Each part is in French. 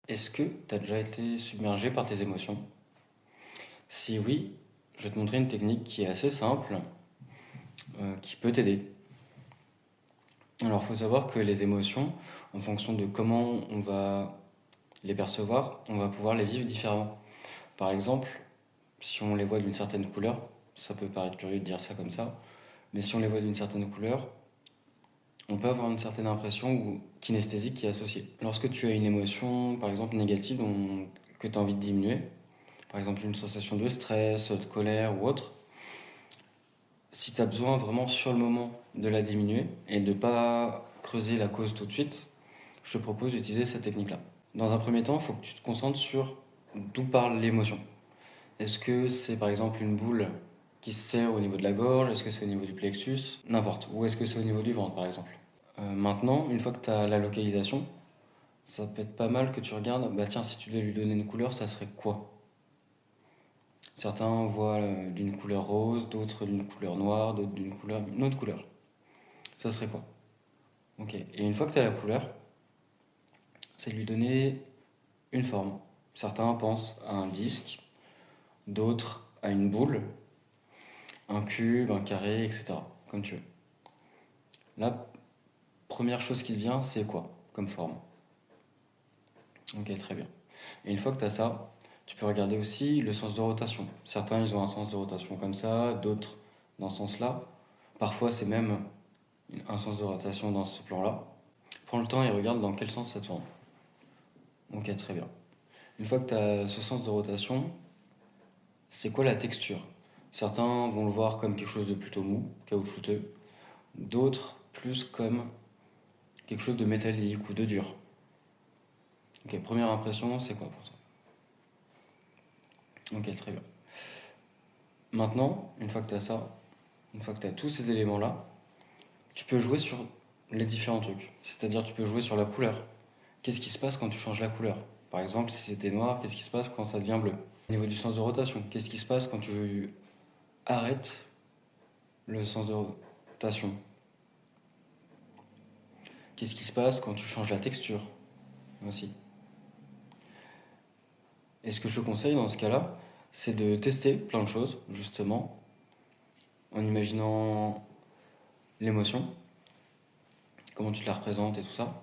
Est-ce que tu as déjà été submergé par tes émotions? Si oui, je vais te montrer une technique qui est assez simple, qui peut t'aider. Alors, il faut savoir que les émotions, en fonction de comment on va les percevoir, on va pouvoir les vivre différemment. Par exemple, si on les voit d'une certaine couleur, ça peut paraître curieux de dire ça comme ça, mais si on les voit d'une certaine couleur, on peut avoir une certaine impression ou kinesthésique qui est associée. Lorsque tu as une émotion, par exemple négative, que tu as envie de diminuer, par exemple une sensation de stress, de colère ou autre, si tu as besoin vraiment sur le moment de la diminuer et de ne pas creuser la cause tout de suite, je te propose d'utiliser cette technique-là. Dans un premier temps, il faut que tu te concentres sur d'où parle l'émotion. Est-ce que c'est par exemple une boule qui se serre au niveau de la gorge? Est-ce que c'est au niveau du plexus? N'importe. Ou est-ce que c'est au niveau du ventre par exemple? Maintenant, une fois que tu as la localisation, ça peut être pas mal que tu regardes, bah tiens, si tu devais lui donner une couleur, ça serait quoi? Certains voient d'une couleur rose, d'autres d'une couleur noire, d'autres une autre couleur. Ça serait quoi? Ok. Et une fois que tu as la couleur, c'est de lui donner une forme. Certains pensent à un disque, d'autres à une boule, un cube, un carré, etc. Comme tu veux. La première chose qui te vient, c'est quoi comme forme? Ok, très bien. Et une fois que tu as ça, tu peux regarder aussi le sens de rotation. Certains, ils ont un sens de rotation comme ça, d'autres dans ce sens-là. Parfois, c'est même un sens de rotation dans ce plan-là. Prends le temps et regarde dans quel sens ça tourne. Ok, très bien. Une fois que tu as ce sens de rotation, c'est quoi la texture? Certains vont le voir comme quelque chose de plutôt mou, caoutchouteux. D'autres plus comme quelque chose de métallique ou de dur. Ok, première impression, c'est quoi pour toi? Ok, très bien. Maintenant, une fois que tu as ça, une fois que tu as tous ces éléments-là, tu peux jouer sur les différents trucs. C'est-à-dire, tu peux jouer sur la couleur. Qu'est-ce qui se passe quand tu changes la couleur? Par exemple, si c'était noir, qu'est-ce qui se passe quand ça devient bleu? Au niveau du sens de rotation, qu'est-ce qui se passe quand tu arrêtes le sens de rotation? Qu'est-ce qui se passe quand tu changes la texture aussi? Et ce que je te conseille dans ce cas-là, c'est de tester plein de choses, justement, en imaginant l'émotion, comment tu te la représentes et tout ça.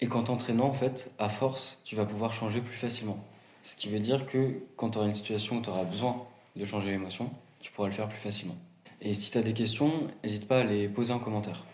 Et qu'en t'entraînant, en fait, à force, tu vas pouvoir changer plus facilement. Ce qui veut dire que quand tu auras une situation où tu auras besoin de changer l'émotion, tu pourras le faire plus facilement. Et si tu as des questions, n'hésite pas à les poser en commentaire.